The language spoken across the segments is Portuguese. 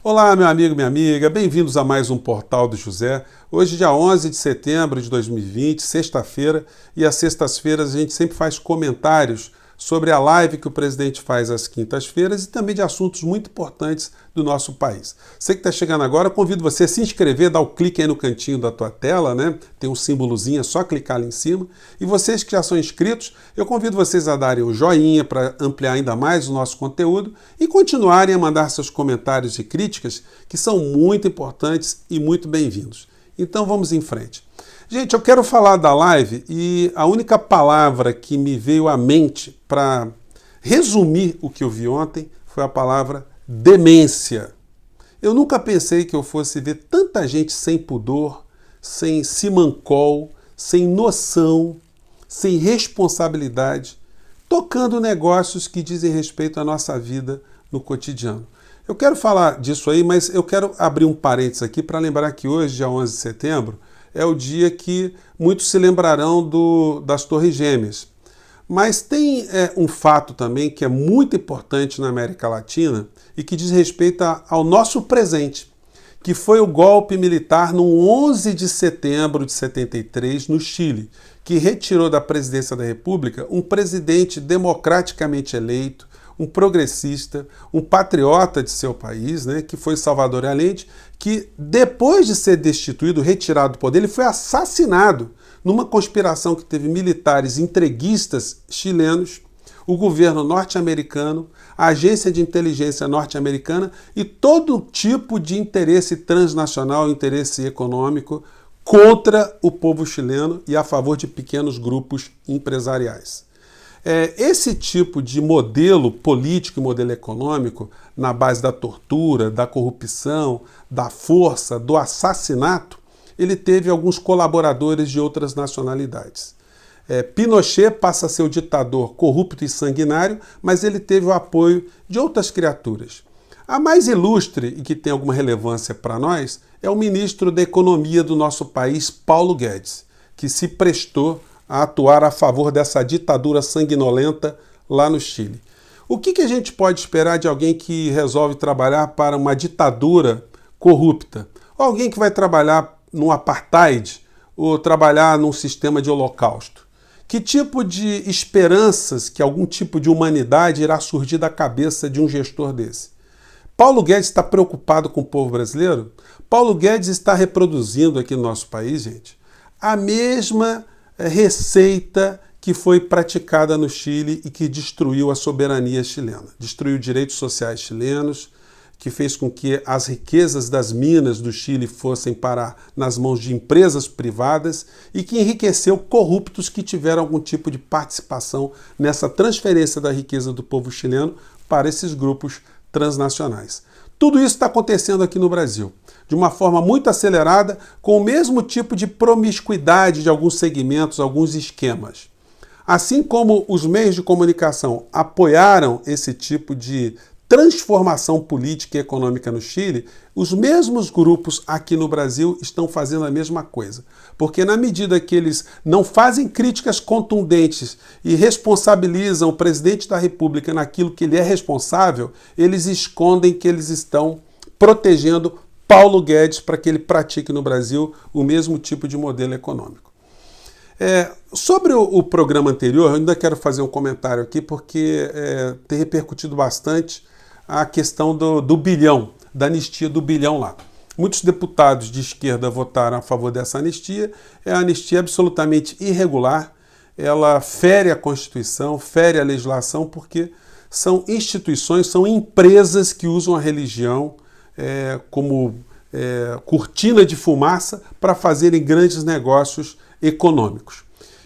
Olá, meu amigo, minha amiga, bem-vindos a mais um Portal do José. Hoje, dia 11 de setembro de 2020, sexta-feira, e às sextas-feiras a gente sempre faz comentários sobre a live que o presidente faz às quintas-feiras e também de assuntos muito importantes do nosso país. Você que está chegando agora, convido você a se inscrever, dar o clique aí no cantinho da tua tela, né? Tem um símbolozinho, é só clicar ali em cima. E vocês que já são inscritos, eu convido vocês a darem o joinha para ampliar ainda mais o nosso conteúdo e continuarem a mandar seus comentários e críticas, que são muito importantes e muito bem-vindos. Então vamos em frente. Gente, eu quero falar da live e a única palavra que me veio à mente para resumir o que eu vi ontem foi a palavra demência. Eu nunca pensei que eu fosse ver tanta gente sem pudor, sem simancol, sem noção, sem responsabilidade, tocando negócios que dizem respeito à nossa vida no cotidiano. Eu quero falar disso aí, mas eu quero abrir um parênteses aqui para lembrar que hoje, dia 11 de setembro, é o dia que muitos se lembrarão das Torres Gêmeas. Mas tem um fato também que é muito importante na América Latina e que diz respeito ao nosso presente, que foi o golpe militar no 11 de setembro de 73 no Chile, que retirou da presidência da República um presidente democraticamente eleito, um progressista, um patriota de seu país, né, que foi Salvador Allende, que depois de ser destituído, retirado do poder, ele foi assassinado numa conspiração que teve militares entreguistas chilenos, o governo norte-americano, a agência de inteligência norte-americana e todo tipo de interesse transnacional, interesse econômico contra o povo chileno e a favor de pequenos grupos empresariais. Esse tipo de modelo político e modelo econômico, na base da tortura, da corrupção, da força, do assassinato, ele teve alguns colaboradores de outras nacionalidades. Pinochet passa a ser o ditador corrupto e sanguinário, mas ele teve o apoio de outras criaturas. A mais ilustre e que tem alguma relevância para nós é o ministro da Economia do nosso país, Paulo Guedes, que se prestou a atuar a favor dessa ditadura sanguinolenta lá no Chile. O que a gente pode esperar de alguém que resolve trabalhar para uma ditadura corrupta? Ou alguém que vai trabalhar num apartheid ou trabalhar num sistema de holocausto? Que tipo de esperanças, que algum tipo de humanidade irá surgir da cabeça de um gestor desse? Paulo Guedes está preocupado com o povo brasileiro? Paulo Guedes está reproduzindo aqui no nosso país, gente, a mesma receita que foi praticada no Chile e que destruiu a soberania chilena, destruiu direitos sociais chilenos, que fez com que as riquezas das minas do Chile fossem parar nas mãos de empresas privadas e que enriqueceu corruptos que tiveram algum tipo de participação nessa transferência da riqueza do povo chileno para esses grupos transnacionais. Tudo isso está acontecendo aqui no Brasil, de uma forma muito acelerada, com o mesmo tipo de promiscuidade de alguns segmentos, alguns esquemas. Assim como os meios de comunicação apoiaram esse tipo de transformação política e econômica no Chile, os mesmos grupos aqui no Brasil estão fazendo a mesma coisa. Porque na medida que eles não fazem críticas contundentes e responsabilizam o presidente da República naquilo que ele é responsável, eles escondem que eles estão protegendo Paulo Guedes para que ele pratique no Brasil o mesmo tipo de modelo econômico. Sobre o programa anterior, eu ainda quero fazer um comentário aqui porque tem repercutido bastante a questão do bilhão, da anistia do bilhão lá. Muitos deputados de esquerda votaram a favor dessa anistia. É uma anistia absolutamente irregular, ela fere a Constituição, fere a legislação, porque são instituições, são empresas que usam a religião como cortina de fumaça para fazerem grandes negócios econômicos.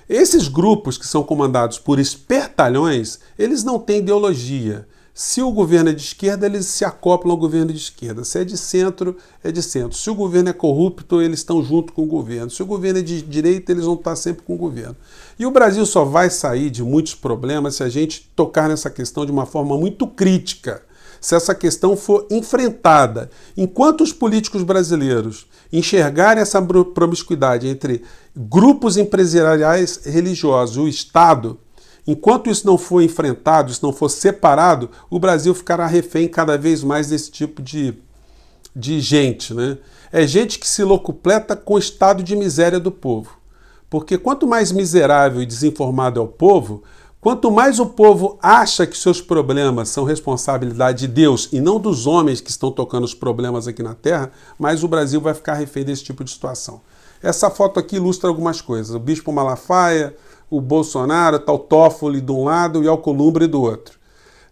Esses grupos que são comandados por espertalhões, eles não têm ideologia. Se o governo é de esquerda, eles se acoplam ao governo de esquerda. Se é de centro, é de centro. Se o governo é corrupto, eles estão junto com o governo. Se o governo é de direita, eles vão estar sempre com o governo. E o Brasil só vai sair de muitos problemas se a gente tocar nessa questão de uma forma muito crítica. Se essa questão for enfrentada. Enquanto os políticos brasileiros enxergarem essa promiscuidade entre grupos empresariais religiosos e o Estado, enquanto isso não for enfrentado, isso não for separado, o Brasil ficará refém cada vez mais desse tipo de de gente, né? É gente que se locupleta com o estado de miséria do povo. Porque quanto mais miserável e desinformado é o povo, quanto mais o povo acha que seus problemas são responsabilidade de Deus e não dos homens que estão tocando os problemas aqui na Terra, mais o Brasil vai ficar refém desse tipo de situação. Essa foto aqui ilustra algumas coisas. O Bispo Malafaia, o Bolsonaro, tá o Toffoli de um lado e o Alcolumbre do outro.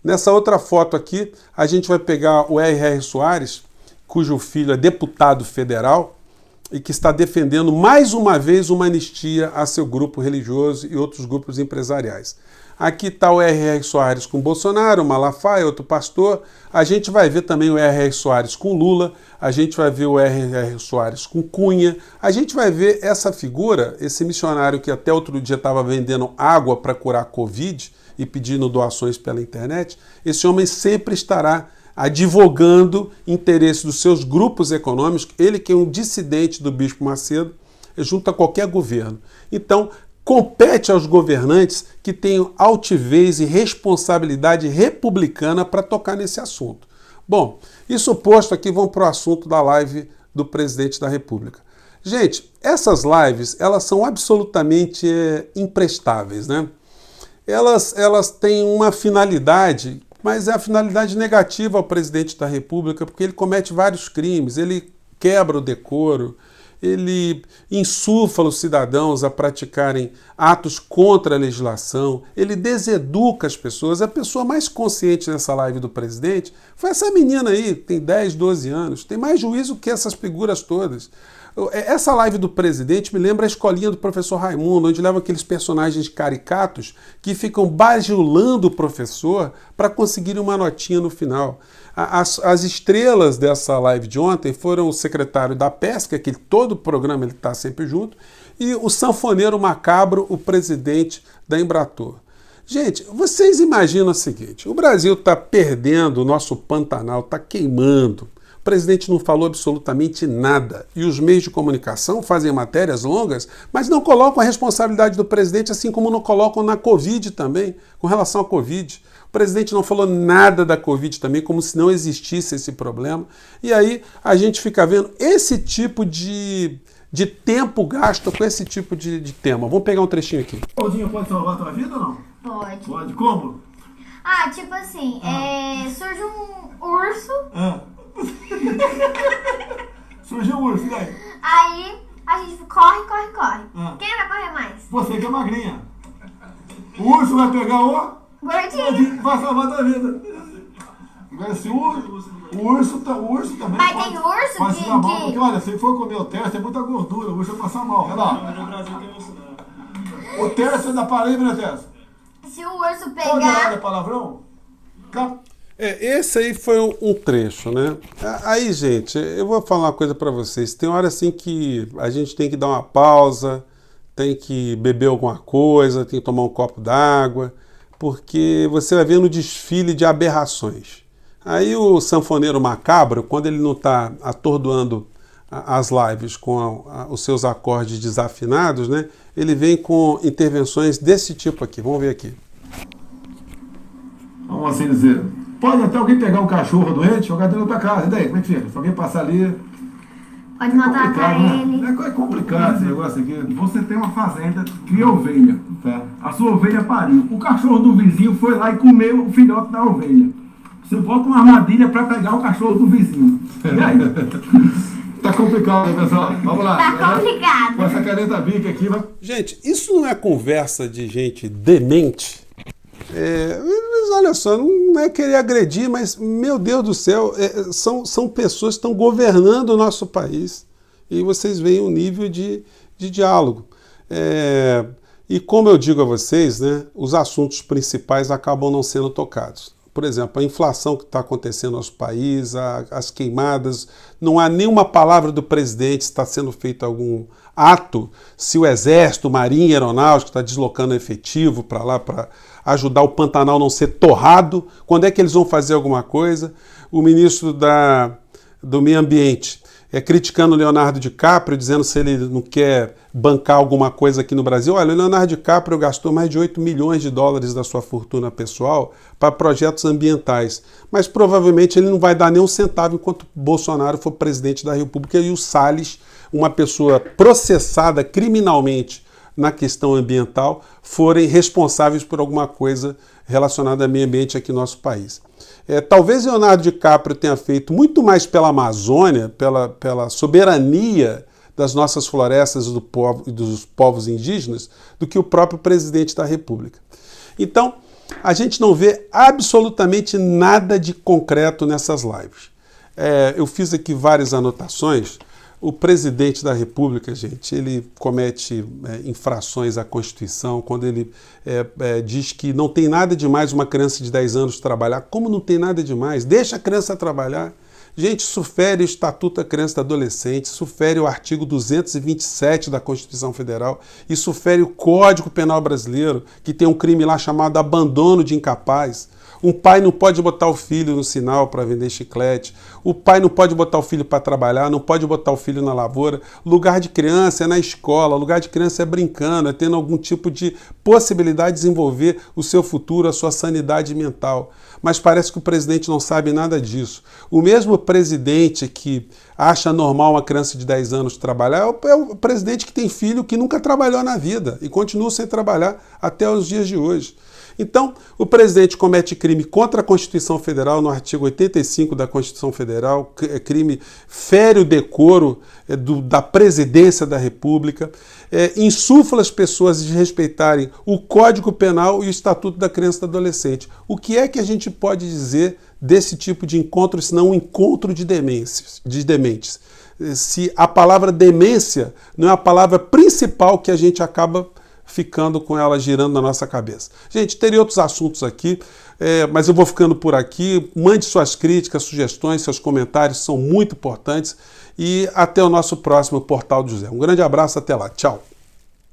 Nessa outra foto aqui, a gente vai pegar o R.R. Soares, cujo filho é deputado federal e que está defendendo mais uma vez uma anistia a seu grupo religioso e outros grupos empresariais. Aqui está o R.R. Soares com Bolsonaro, o Malafaia, outro pastor. A gente vai ver também o R.R. Soares com Lula, a gente vai ver o R.R. Soares com Cunha, a gente vai ver essa figura, esse missionário que até outro dia estava vendendo água para curar a Covid e pedindo doações pela internet. Esse homem sempre estará advogando interesses dos seus grupos econômicos, ele que é um dissidente do Bispo Macedo, junto a qualquer governo. Então, compete aos governantes que tenham altivez e responsabilidade republicana para tocar nesse assunto. Bom, isso posto aqui, vamos para o assunto da live do presidente da República. Gente, essas lives, elas são absolutamente imprestáveis, né? Elas têm uma finalidade, mas é a finalidade negativa ao presidente da República, porque ele comete vários crimes, ele quebra o decoro, ele insufla os cidadãos a praticarem atos contra a legislação, ele deseduca as pessoas. A pessoa mais consciente nessa live do presidente foi essa menina aí, que tem 10, 12 anos, tem mais juízo que essas figuras todas. Essa live do presidente me lembra a escolinha do professor Raimundo, onde leva aqueles personagens caricatos que ficam bajulando o professor para conseguirem uma notinha no final. As estrelas dessa live de ontem foram o secretário da Pesca, que todo o programa ele está sempre junto, e o sanfoneiro macabro, o presidente da Embratur. Gente, vocês imaginam o seguinte, o Brasil está perdendo, o nosso Pantanal está queimando, o presidente não falou absolutamente nada. E os meios de comunicação fazem matérias longas, mas não colocam a responsabilidade do presidente, assim como não colocam na Covid também, com relação à Covid. O presidente não falou nada da Covid também, como se não existisse esse problema. E aí a gente fica vendo esse tipo de tempo gasto com esse tipo de tema. Vamos pegar um trechinho aqui. O Claudinho pode salvar a tua vida ou não? Pode. Pode. Como? Ah, tipo assim, surge um urso, Surgiu um urso, daí? aí a gente corre. Quem vai correr mais? Você que é magrinha. O urso vai pegar o... Gordinho. Vai salvar a tua vida. Agora, se o urso também Mas pode, tem urso pode se dar mal, que... porque olha, se for comer o terço, tem muita gordura, o urso vai passar mal. Olha lá. No Brasil tem urso não. O terço é da Paraíba, né, Terço? Se o urso Onde olha pegar... palavrão? Esse aí foi um trecho, né? Aí, gente, eu vou falar uma coisa para vocês. Tem hora assim que a gente tem que dar uma pausa, tem que beber alguma coisa, tem que tomar um copo d'água, porque você vai vendo um desfile de aberrações. Aí o sanfoneiro macabro, quando ele não está atordoando as lives com os seus acordes desafinados, né? Ele vem com intervenções desse tipo aqui. Vamos ver aqui. Vamos assim dizer. Pode até alguém pegar um cachorro doente e jogar dentro da tua casa. E daí, como é que fica? Se alguém passar ali... Pode matar ele. É complicado esse negócio aqui. Você tem uma fazenda, cria ovelha. Tá? A sua ovelha pariu. O cachorro do vizinho foi lá e comeu o filhote da ovelha. Você bota uma armadilha para pegar o cachorro do vizinho. E aí? Tá complicado, né, pessoal? Vamos lá. Tá complicado. Com essa caneta bica aqui, vai... Gente, isso não é conversa de gente demente? Mas olha só, não é querer agredir, mas, meu Deus do céu, são pessoas que estão governando o nosso país. E vocês veem o nível de diálogo. E como eu digo a vocês, né, os assuntos principais acabam não sendo tocados. Por exemplo, a inflação que está acontecendo no nosso país, as queimadas, não há nenhuma palavra do presidente se está sendo feito algum ato, se o Exército, Marinha, Aeronáutica está deslocando efetivo para lá para ajudar o Pantanal não ser torrado. Quando é que eles vão fazer alguma coisa? O ministro do Meio Ambiente, criticando o Leonardo DiCaprio, dizendo se ele não quer bancar alguma coisa aqui no Brasil. Olha, o Leonardo DiCaprio gastou mais de 8 milhões de dólares da sua fortuna pessoal para projetos ambientais, mas provavelmente ele não vai dar nem um centavo enquanto Bolsonaro for presidente da República e o Salles, uma pessoa processada criminalmente na questão ambiental, forem responsáveis por alguma coisa relacionada ao meio ambiente aqui no nosso país. Talvez Leonardo DiCaprio tenha feito muito mais pela Amazônia, pela soberania das nossas florestas e dos povos indígenas, do que o próprio presidente da República. Então, a gente não vê absolutamente nada de concreto nessas lives. Eu fiz aqui várias anotações. O presidente da República, gente, ele comete infrações à Constituição quando ele diz que não tem nada demais uma criança de 10 anos trabalhar. Como não tem nada demais? Deixa a criança trabalhar. Gente, isso fere o Estatuto da Criança e do Adolescente, isso fere o artigo 227 da Constituição Federal, isso fere o Código Penal Brasileiro, que tem um crime lá chamado abandono de incapaz. Um pai não pode botar o filho no sinal para vender chiclete. O pai não pode botar o filho para trabalhar, não pode botar o filho na lavoura. Lugar de criança é na escola, lugar de criança é brincando, é tendo algum tipo de possibilidade de desenvolver o seu futuro, a sua sanidade mental. Mas parece que o presidente não sabe nada disso. O mesmo presidente que acha normal uma criança de 10 anos trabalhar é o presidente que tem filho que nunca trabalhou na vida e continua sem trabalhar até os dias de hoje. Então, o presidente comete crime contra a Constituição Federal, no artigo 85 da Constituição Federal, crime fere o decoro da presidência da República, insufla as pessoas de respeitarem o Código Penal e o Estatuto da Criança e do Adolescente. O que é que a gente pode dizer desse tipo de encontro, senão um encontro de dementes? Se a palavra demência não é a palavra principal que a gente acaba ficando com ela girando na nossa cabeça. Gente, teria outros assuntos aqui, mas eu vou ficando por aqui. Mande suas críticas, sugestões, seus comentários, são muito importantes. E até o nosso próximo Portal do José. Um grande abraço, até lá. Tchau.